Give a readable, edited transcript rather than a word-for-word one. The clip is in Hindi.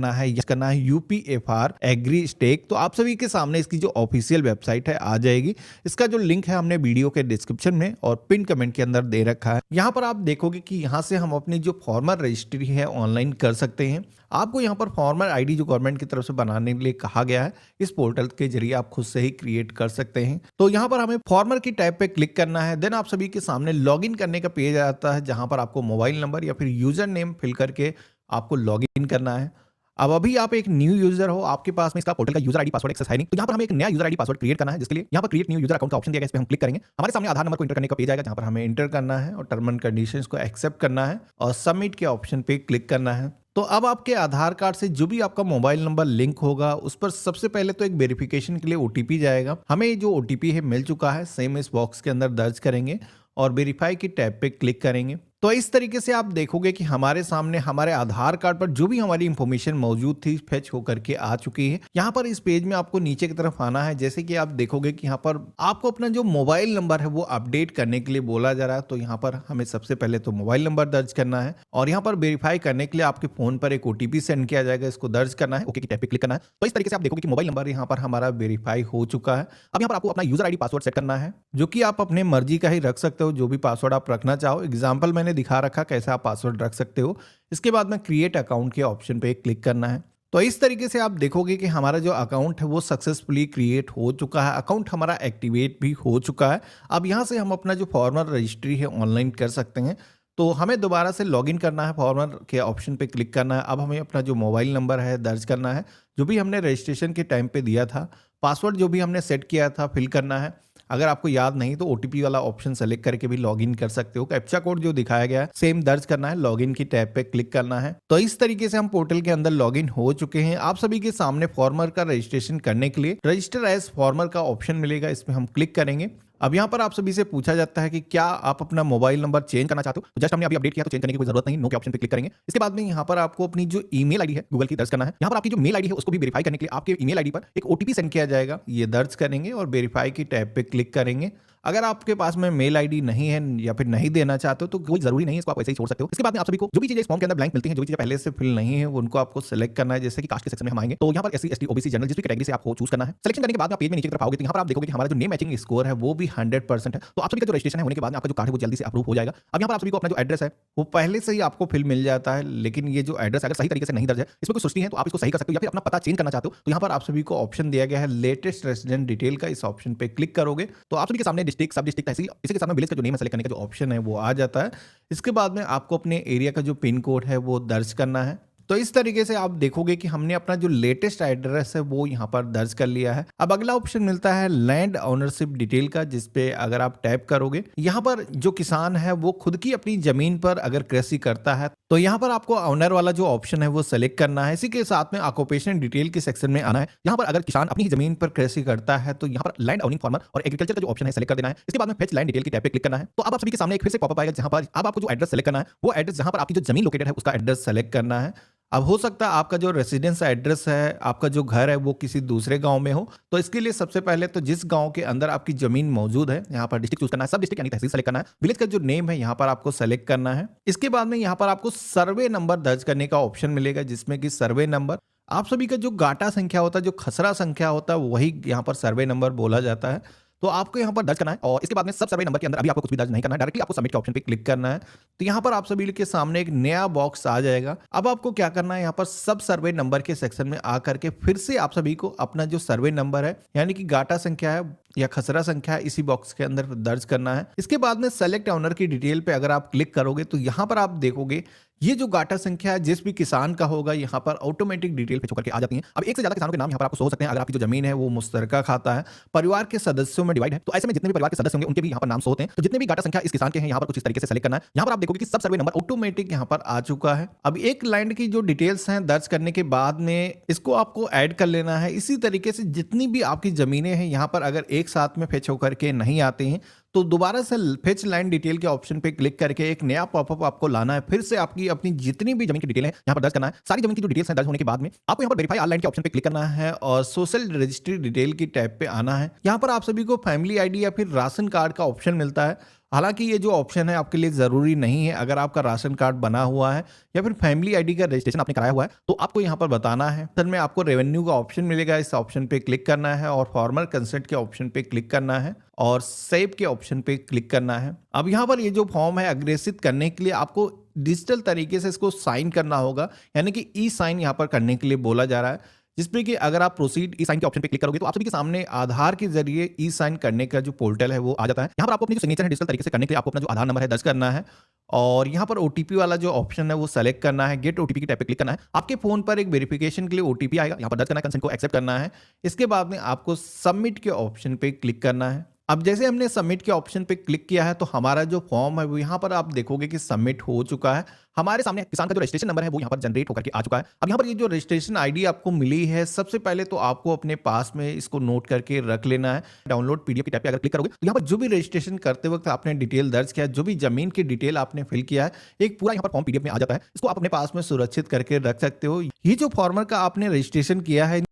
करना है, यस करना है यूपीएफआर एग्री स्टेक। तो आप सभी के सामने इसकी जो ऑफिशियल वेबसाइट है आ जाएगी। इसका जो लिंक है हमने वीडियो के डिस्क्रिप्शन में और पिन कमेंट के अंदर दे रखा है। यहाँ पर आप देखोगे कि यहाँ से हम अपनी जो फॉर्मर रजिस्ट्री है ऑनलाइन कर सकते हैं। आपको यहाँ पर फॉर्मर आईडी जो गवर्नमेंट की तरफ से बनाने के लिए कहा गया है, इस पोर्टल के जरिए आप खुद से ही क्रिएट कर सकते हैं। तो यहाँ पर हमें फॉर्मर की टैब पे क्लिक करना है। देन आप सभी के सामने लॉगिन करने का पेज आता है, जहाँ पर आपको मोबाइल नंबर या फिर यूजर नेम फिल करके आपको लॉगिन करना है। अब अभी आप एक न्यू यूजर हो, आपके पास में इसका पोर्टल का यूजर आईडी पासवर्ड एक्सेस है नहीं, तो यहाँ पर हमें एक नया यूजर आईडी पासवर्ड क्रिएट करना है, जिसके लिए यहाँ पर क्रिएट न्यू यूजर अकाउंट का ऑप्शन दिया गया है। इस पे हम क्लिक करेंगे, हमारे सामने आधार नंबर को इंटर करने का पेज आएगा, जहाँ पर हमें इंटर करना है और टर्म एंड कंडीशंस को एक्सेप्ट करना है और सबमिट के ऑप्शन पे क्लिक करना है। तो अब आपके आधार कार्ड से जो भी आपका मोबाइल नंबर लिंक होगा, उस पर सबसे पहले तो एक वेरिफिकेशन के लिए ओटीपी जाएगा। हमें जो ओटीपी है मिल चुका है, सेम इस बॉक्स के अंदर दर्ज करेंगे और वेरीफाई की टैब पे क्लिक करेंगे। तो इस तरीके से आप देखोगे कि हमारे सामने हमारे आधार कार्ड पर जो भी हमारी इंफॉर्मेशन मौजूद थी फेच होकर के आ चुकी है। यहाँ पर इस पेज में आपको नीचे की तरफ आना है। जैसे कि आप देखोगे कि यहाँ पर आपको अपना जो मोबाइल नंबर है वो अपडेट करने के लिए बोला जा रहा है। तो यहाँ पर हमें सबसे पहले तो मोबाइल नंबर दर्ज करना है और यहाँ पर वेरीफाई करने के लिए आपके फोन पर एक ओटीपी सेंड किया जाएगा, इसको दर्ज करना है, ओके की टैब पे क्लिक करना है। तो इस तरीके से आप देखोगे कि मोबाइल नंबर यहाँ पर हमारा वेरीफाई हो चुका है। अब यहाँ पर आपको अपना यूजर आईडी पासवर्ड सेट करना है, जो कि आप अपने मर्जी का ही रख सकते हो, जो भी पासवर्ड आप रखना चाहो। एग्जाम्पल मैंने दिखा रखा कैसे आप पासवर्ड रख सकते हो। इसके बाद में क्रिएट अकाउंट के ऑप्शन पे क्लिक करना है। तो इस तरीके से आप देखोगे कि हमारा जो अकाउंट है वो सक्सेसफुली क्रिएट हो चुका है, अकाउंट हमारा एक्टिवेट भी हो चुका है। अब यहाँ से हम अपना जो फॉर्मर रजिस्ट्री है ऑनलाइन कर सकते हैं। तो हमें दोबारा से लॉगिन करना है, फॉर्मर के ऑप्शन पे क्लिक करना है। अब हमें अपना जो मोबाइल नंबर है दर्ज करना है, जो भी हमने रजिस्ट्रेशन के टाइम पे दिया था, पासवर्ड जो भी हमने सेट किया था फिल करना है। अगर आपको याद नहीं तो ओटीपी वाला ऑप्शन सेलेक्ट करके भी लॉगिन कर सकते हो। कैप्चा कोड जो दिखाया गया है सेम दर्ज करना है, लॉगिन की टैब पे क्लिक करना है। तो इस तरीके से हम पोर्टल के अंदर लॉगिन हो चुके हैं। आप सभी के सामने फॉर्मर का रजिस्ट्रेशन करने के लिए रजिस्टर एज फॉर्मर का ऑप्शन मिलेगा, इसमें हम क्लिक करेंगे। अब यहाँ पर आप सभी से पूछा जाता है कि क्या आप अपना मोबाइल नंबर चेंज करना चाहते हो। तो जस्ट हमने अभी अपडेट किया तो चेंज करने की कोई जरूरत नहीं, नो के ऑप्शन पे क्लिक करेंगे। इसके बाद में यहाँ पर आपको अपनी जो ईमेल आईडी है गूगल की दर्ज करना है। यहाँ पर आपकी जो मेल आईडी है उसको भी वेरीफाई करने के लिए आपके ईमेल आईडी पर एक ओटीपी सेंड किया जाएगा, ये दर्ज करेंगे और वेरीफाई की टैब पे क्लिक करेंगे। अगर आपके पास में मेल आईडी नहीं है या फिर नहीं देना चाहते हो तो कोई जरूरी नहीं है, इसको आप ऐसे ही छोड़ सकते हो। इसके बाद में आप सभी को जो भी चीजें इस फॉर्म के अंदर ब्लैंक मिलती हैं, जो भी चीजें पहले से फिल नहीं है, उनको आपको सेलेक्ट करना है। जैसे कि कास्ट के सेक्शन में हम आएंगे तो यहाँ पर एससी एसटी ओबीसी जनरल जिस भी कैटेगरी से आपको चूज करना है। सिलेक्शन करने के बाद आप पेज में नीचे की तरफ आओगे तो यहाँ पर आप देखोगे कि हमारा जो नेम मैचिंग स्कोर है वो भी 100% है। तो आप सभी का जो रजिस्ट्रेशन है होने के बाद आपका जो कार्ड है वो जल्दी से अप्रूव हो जाएगा। अब यहाँ पर आप सभी को अपना जो एड्रेस है वो पहले से ही आपको फिल मिल जाता है, लेकिन ये जो एड्रेस अगर सही तरीके से नहीं दर्ज है, इसमें कोई सुस्ती है तो आप इसको सही कर सकते हो, या फिर अपना पता चेंज करना चाहते हो तो यहाँ पर आप सभी को ऑप्शन दिया गया है लेटेस्ट रेजिडेंट डिटेल का। इस ऑप्शन पे क्लिक करोगे तो आप सभी के सामने डिस्ट्रिक्ट, सब डिस्ट्रिक्ट, तहसील, इसी के सामने विलेज का जो नेम है सेलेक्ट करने का जो ऑप्शन है वो आ जाता है। इसके बाद में आपको अपने एरिया का जो पिन कोड है वो दर्ज करना है। तो इस तरीके से आप देखोगे कि हमने अपना जो लेटेस्ट एड्रेस है वो यहाँ पर दर्ज कर लिया है। अब अगला ऑप्शन मिलता है लैंड ओनरशिप डिटेल का, जिसपे अगर आप टैप करोगे, यहाँ पर जो किसान है वो खुद की अपनी जमीन पर अगर कृषि करता है तो यहाँ पर आपको ऑनर वाला जो ऑप्शन है वो सेलेक्ट करना है। इसी के साथ में ऑक्यूपेशन डिटेल के सेक्शन में आना है। यहाँ पर अगर किसान अपनी जमीन पर कृषि करता है तो यहाँ पर लैंड ओनिंग फार्मर और एग्रीकल्चर का जो ऑप्शन है सेलेक्ट कर देना है। इसके बाद में फेच लैंड डिटेल की टैब पे क्लिक करना है। तो अब आप सभी के सामने एक फिर से पॉपअप आएगा, जहाँ पर अब आपको जो एड्रेस सेलेक्ट करना है वो एड्रेस जहाँ पर आपकी जो जमीन लोकेटेड है उसका एड्रेस सेलेक्ट करना है। अब हो सकता है आपका जो रेसिडेंस एड्रेस है, आपका जो घर है वो किसी दूसरे गांव में हो, तो इसके लिए सबसे पहले तो जिस गांव के अंदर आपकी जमीन मौजूद है यहाँ पर डिस्ट्रिक्ट चूज करना है, सब डिस्ट्रिक्ट यानी तहसील सेलेक्ट करना है। विलेज का जो नेम है यहाँ पर आपको सेलेक्ट करना है। इसके बाद में यहाँ पर आपको सर्वे नंबर दर्ज करने का ऑप्शन मिलेगा, जिसमें कि सर्वे नंबर आप सभी का जो गाटा संख्या होता है, जो खसरा संख्या होता है, वही यहाँ पर सर्वे नंबर बोला जाता है। तो आपको यहाँ पर दर्ज करना है और इसके बाद में सब सर्वे नंबर के अंदर अभी आपको कुछ भी दर्ज नहीं करना है, डायरेक्टली आपको सबमिट के ऑप्शन पे क्लिक करना है। तो यहाँ पर आप सभी के सामने एक नया बॉक्स आ जाएगा। अब आपको क्या करना है, यहाँ पर सब सर्वे नंबर के सेक्शन में आकर के फिर से आप सभी को अपना जो सर्वे नंबर है यानी कि गाटा संख्या है या खसरा संख्या है, इसी बॉक्स के अंदर दर्ज करना है। इसके बाद में सेलेक्ट ऑनर की डिटेल पे अगर आप क्लिक करोगे तो यहाँ पर आप देखोगे ये जो गाटा संख्या है जिस भी किसान का होगा यहाँ पर ऑटोमेटिक डिटेल पे होकर के आ जाती है। अब एक से ज्यादा किसानों के नाम यहाँ पर आपको हो सकते हैं। अगर आपकी जो जमीन है वो मुश्तरका खाता है, परिवार के सदस्यों में डिवाइड है, तो ऐसे में जितने भी परिवार के सदस्य होंगे उनके भी यहाँ पर नाम होते हैं। तो जितने भी गाटा संख्या इस किसान के हैं यहाँ पर कुछ इस तरीके से सेलेक्ट करना है। यहाँ पर आप देखोगे कि सब सर्वे नंबर ऑटोमेटिक यहाँ पर आ चुका है। अब एक लैंड की जो डिटेल्स हैं दर्ज करने के बाद में इसको आपको ऐड कर लेना है। इसी तरीके से जितनी भी आपकी जमीनें हैं यहाँ पर अगर एक साथ में फेच होकर के नहीं आते हैं तो दोबारा से फेच लैंड डिटेल के ऑप्शन पे क्लिक करके एक नया पॉपअप आपको लाना है। फिर से आपकी अपनी जितनी भी जमीन की डिटेल है यहाँ पर दर्ज करना है। सारी जमीन की जो डिटेल्स हैं दर्ज होने के बाद में आपको यहाँ पर वेरीफाई ऑनलाइन के ऑप्शन पे क्लिक करना है और सोशल रजिस्ट्री डिटेल की टैब पे आना है। यहाँ पर आप सभी को फैमिली आईडी या फिर राशन कार्ड का ऑप्शन मिलता है। हालांकि ये जो ऑप्शन है आपके लिए ज़रूरी नहीं है। अगर आपका राशन कार्ड बना हुआ है या फिर फैमिली आईडी का रजिस्ट्रेशन आपने कराया हुआ है तो आपको यहाँ पर बताना है। फिर में आपको रेवेन्यू का ऑप्शन मिलेगा, इस ऑप्शन पे क्लिक करना है और फॉर्मल कंसेंट के ऑप्शन पे क्लिक करना है और सेव के ऑप्शन पे क्लिक करना है। अब यहाँ पर ये जो फॉर्म है अग्रेसित करने के लिए आपको डिजिटल तरीके से इसको साइन करना होगा, यानी कि ई साइन यहाँ पर करने के लिए बोला जा रहा है। जिसपे कि अगर आप प्रोसीड ई साइन के ऑप्शन पे क्लिक करोगे तो आप सभी के सामने आधार के जरिए ई साइन करने का जो पोर्टल है वो आ जाता है। यहाँ पर आपको अपनी जो सिग्नेचर है डिजिटल तरीके से करने के लिए आपको अपना जो आधार नंबर है दर्ज करना है और यहाँ पर ओटीपी वाला जो ऑप्शन है वो सेलेक्ट करना है। गेट ओटीपी की टैब पे क्लिक करना है। आपके फोन पर एक वेरिफिकेशन के लिए ओटीपी आएगा, यहाँ पर दर्ज करना है, कंसेंट को एक्सेप्ट करना है। इसके बाद में आपको सबमिट के ऑप्शन पे क्लिक करना है। अब जैसे हमने सबमिट के ऑप्शन पे क्लिक किया है तो हमारा जो फॉर्म है वो यहाँ पर आप देखोगे कि सबमिट हो चुका है। हमारे सामने किसान का जो रजिस्ट्रेशन नंबर है वो यहाँ पर जनरेट होकर के आ चुका है। अब यहाँ पर ये जो रजिस्ट्रेशन आईडी आपको मिली है, सबसे पहले तो आपको अपने पास में इसको नोट करके रख लेना है। डाउनलोड पीडीएफ की टैब पे अगर क्लिक करोगे तो यहाँ पर जो भी रजिस्ट्रेशन करते वक्त आपने डिटेल दर्ज किया, जो भी जमीन की डिटेल आपने फिल किया है, एक पूरा यहाँ पर फॉर्म पीडीएफ में आ जाता है। इसको आप अपने पास में सुरक्षित करके रख सकते हो। ये जो फॉर्मर का आपने रजिस्ट्रेशन किया है